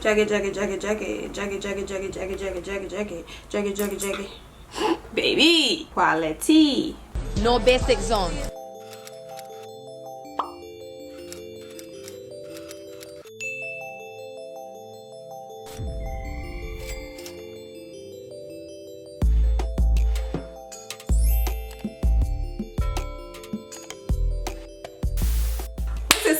Jaggy, jaggy, jaggy, jaggy, jaggy, jaggy, jaggy, jaggy, jaggy, jaggy, jaggy, jaggy, jaggy, jaggy. Baby, quality. No basic zone.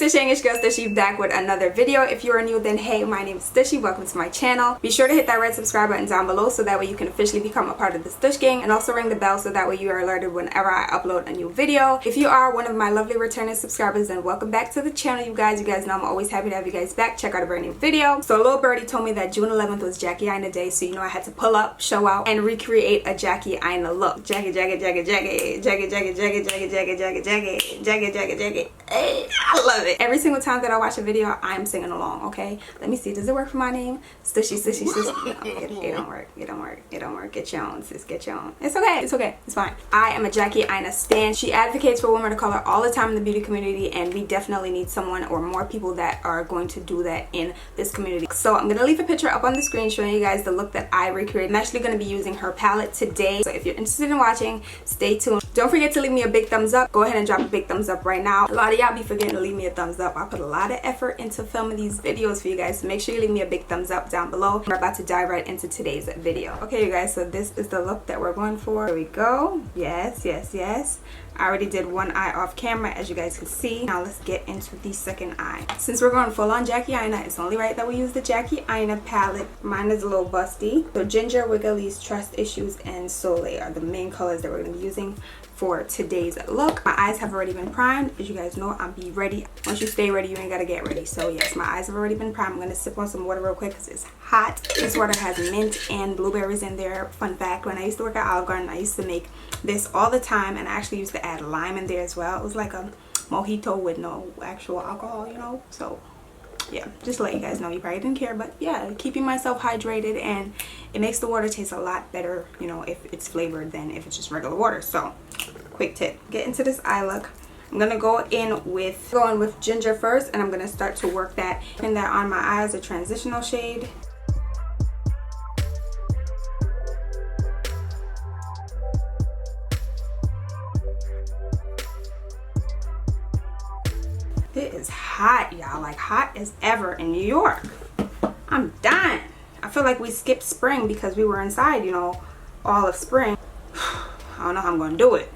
It's the English girl Stushy back with another video. If you are new, then hey, my name is Stushy. Welcome to my channel. Be sure to hit that red subscribe button down below so that way you can officially become a part of the Stush gang, and also ring the bell so that way you are alerted whenever I upload a new video. If you are one of my lovely returning subscribers, then welcome back to the channel, you guys. You guys know I'm always happy to have you guys back. Check out a brand new video. So a little birdie told me that June 11th was Jackie Aina day, so you know I had to pull up, show out, and recreate a Jackie Aina look. Jackie, Jackie, Jackie, Jackie, Jackie, Jackie, Jackie, Jackie, Jackie, Jackie, Jackie, Jackie, Jackie, Jackie. I love it. Every single time that I watch a video, I'm singing along, okay? Let me see. Does it work for my name? Stushy, Stushy, Stushy. No, it don't work. It don't work. It don't work. Get your own, sis. Get your own. It's okay. It's okay. It's fine. I am a Jackie Aina stan. She advocates for women of color all the time in the beauty community, and we definitely need someone or more people that are going to do that in this community. So I'm going to leave a picture up on the screen showing you guys the look that I recreated. I'm actually going to be using her palette today. So if you're interested in watching, stay tuned. Don't forget to leave me a big thumbs up. Go ahead and drop a big thumbs up right now. A lot of y'all be forgetting to leave me a thumbs up. I put a lot of effort into filming these videos for you guys, so make sure you leave me a big thumbs up down below. We're about to dive right into today's video. Okay, you guys, so this is the look that we're going for. Here we go. Yes, yes, yes. I already did one eye off camera, as you guys can see. Now let's get into the second eye. Since we're going full on Jackie Aina, it's only right that we use the Jackie Aina palette. Mine is a little busty. So Ginger, Wiggly's, Trust Issues, and Soleil are the main colors that we're going to be using for today's look. My eyes have already been primed. As you guys know, I'll be ready. Once you stay ready, you ain't gotta get ready. So yes, my eyes have already been primed. I'm gonna sip on some water real quick because it's hot. This water has mint and blueberries in there. Fun fact, when I used to work at Olive Garden, I used to make this all the time, and I actually used to add lime in there as well. It was like a mojito with no actual alcohol, you know. So yeah, just to let you guys know. You probably didn't care, but yeah, keeping myself hydrated, and it makes the water taste a lot better, you know, if it's flavored than if it's just regular water. So quick tip, get into this eye look. I'm gonna go in with Ginger first, and I'm gonna start to work that in there on my eyes, a transitional shade. It is hot, y'all, like hot as ever in New York. I'm dying. I feel like we skipped spring because we were inside, you know, all of spring. I don't know how I'm gonna do it.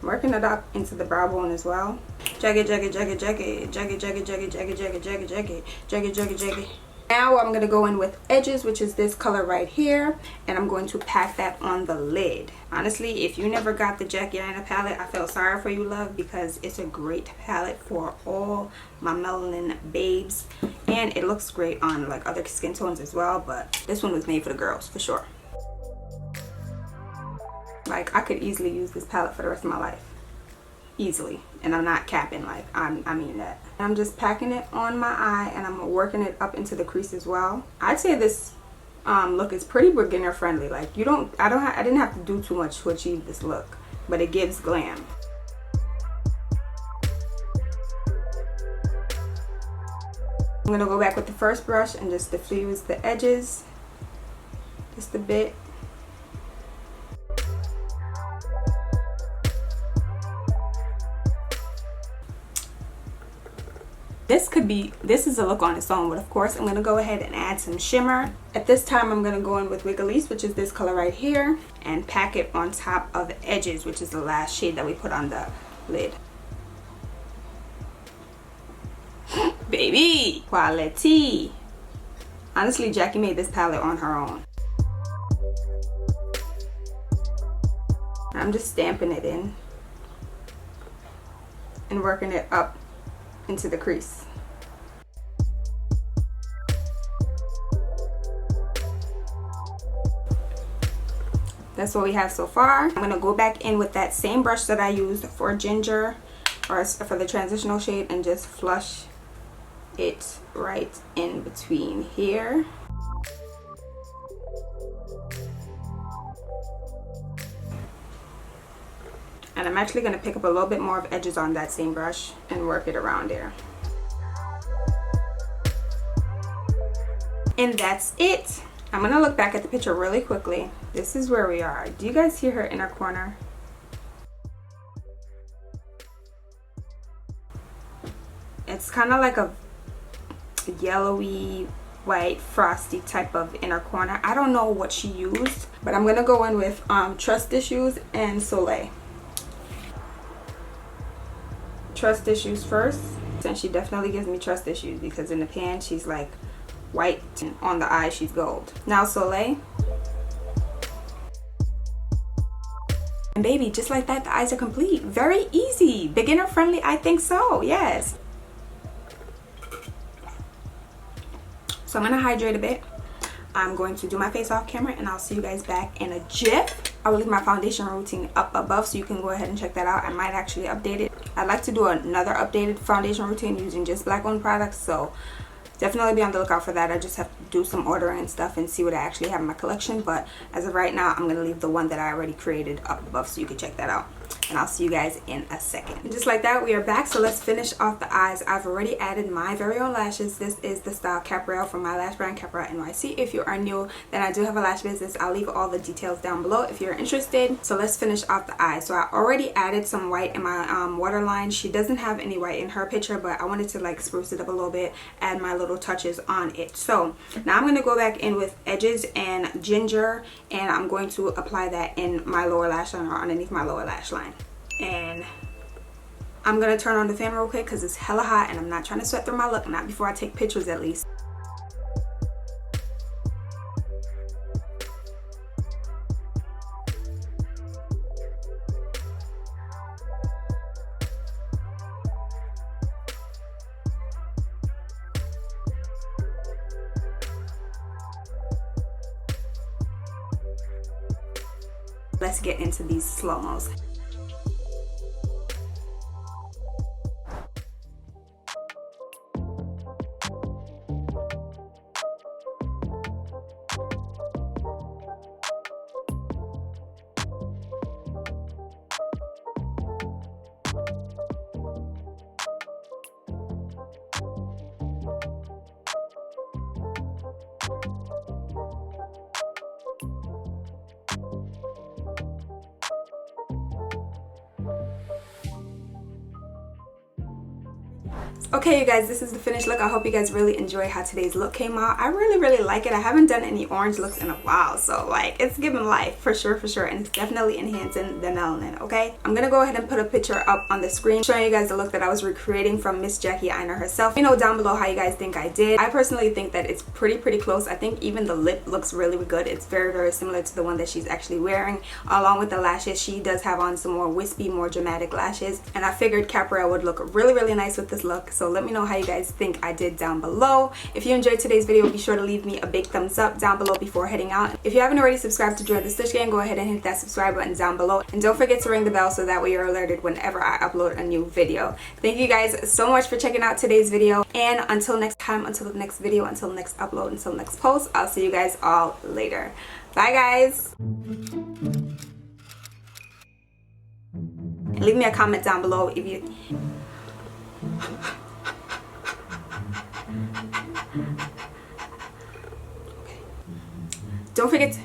I'm working it up into the brow bone as well. Jaggy, jaggy, jaggy, jaggy, jaggy, jaggy, jaggy, jaggy, jaggy, jaggy, jaggy, jaggy, jaggy, jaggy. Now I'm gonna go in with edges, which is this color right here, and I'm going to pack that on the lid. Honestly, if you never got the Jackie Aina palette, I feel sorry for you, love, because it's a great palette for all my melanin babes, and it looks great on like other skin tones as well, but this one was made for the girls for sure. Like, I could easily use this palette for the rest of my life. Easily. And I'm not capping, like, I mean that. I'm just packing it on my eye, and I'm working it up into the crease as well. I'd say this look is pretty beginner friendly. Like, I didn't have to do too much to achieve this look, but it gives glam. I'm gonna go back with the first brush and just diffuse the edges just a bit. This is a look on its own, but of course I'm going to go ahead and add some shimmer. At this time I'm going to go in with Wiggly's, which is this color right here, and pack it on top of the edges, which is the last shade that we put on the lid. Baby, quality. Honestly, Jackie made this palette on her own. I'm just stamping it in and working it up into the crease. That's what we have so far. I'm gonna go back in with that same brush that I used for Ginger, or for the transitional shade, and just flush it right in between here. And I'm actually going to pick up a little bit more of edges on that same brush and work it around there. And that's it. I'm gonna look back at the picture really quickly. This is where we are. Do you guys see her inner corner? It's kind of like a yellowy white frosty type of inner corner. I don't know what she used, but I'm gonna go in with Trust Issues and Soleil. Trust Issues first, and she definitely gives me trust issues because in the pan she's like white and on the eye she's gold. Now Soleil. And baby, just like that, the eyes are complete. Very easy, beginner friendly. I think so, yes. So I'm gonna hydrate a bit. I'm going to do my face off camera and I'll see you guys back in a jiff. I will leave my foundation routine up above so you can go ahead and check that out. I might actually update it. I'd like to do another updated foundation routine using just black owned products, so definitely be on the lookout for that. I just have to do some ordering and stuff and see what I actually have in my collection, but as of right now I'm gonna leave the one that I already created up above so you can check that out. And I'll see you guys in a second. And just like that, we are back. So let's finish off the eyes. I've already added my very own lashes. This is the style CAPRIAL from my lash brand CAPRIAL NYC. If you are new, then I do have a lash business. I'll leave all the details down below if you're interested. So let's finish off the eyes. So I already added some white in my waterline. She doesn't have any white in her picture, but I wanted to like spruce it up a little bit, add my little touches on it. So now I'm going to go back in with edges and ginger, and I'm going to apply that in my lower lash line or underneath my lower lash line. And I'm gonna turn on the fan real quick because it's hella hot and I'm not trying to sweat through my look, not before I take pictures at least. Let's get into these slow-mos. Okay, you guys, this is the finished look. I hope you guys really enjoy how today's look came out. I really like it. I haven't done any orange looks in a while, so like it's giving life for sure, and it's definitely enhancing the melanin. Okay, I'm gonna go ahead and put a picture up on the screen showing you guys the look that I was recreating from Miss Jackie Aina herself. You know down below how you guys think I did. I personally think that it's pretty close. I think even the lip looks really good. It's very similar to the one that she's actually wearing. Along with the lashes, she does have on some more wispy, more dramatic lashes, and I figured CAPRIAL would look really nice with this look. So let me know how you guys think I did down below. If you enjoyed today's video, be sure to leave me a big thumbs up down below before heading out. If you haven't already subscribed to join the Stush Gang, go ahead and hit that subscribe button down below, and don't forget to ring the bell so that way you're alerted whenever I upload a new video. Thank you guys so much for checking out today's video, and until next time, until the next video, until the next upload, until the next post, I'll see you guys all later. Bye guys. And leave me a comment down below if you don't forget to,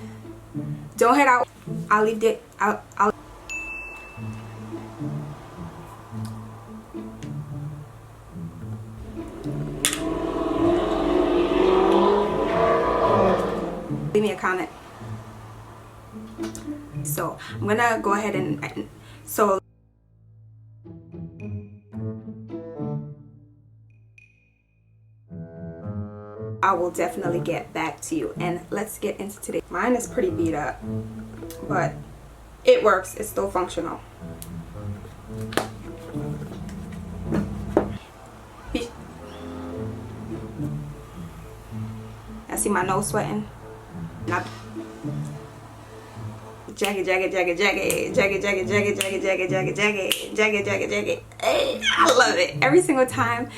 don't head out. I'll leave it out. Leave me a comment. So I'm gonna go ahead and so I will definitely get back to you. And let's get into today. Mine is pretty beat up, but it works. It's still functional. I see my nose sweating. Not jagged. Hey, I love it every single time.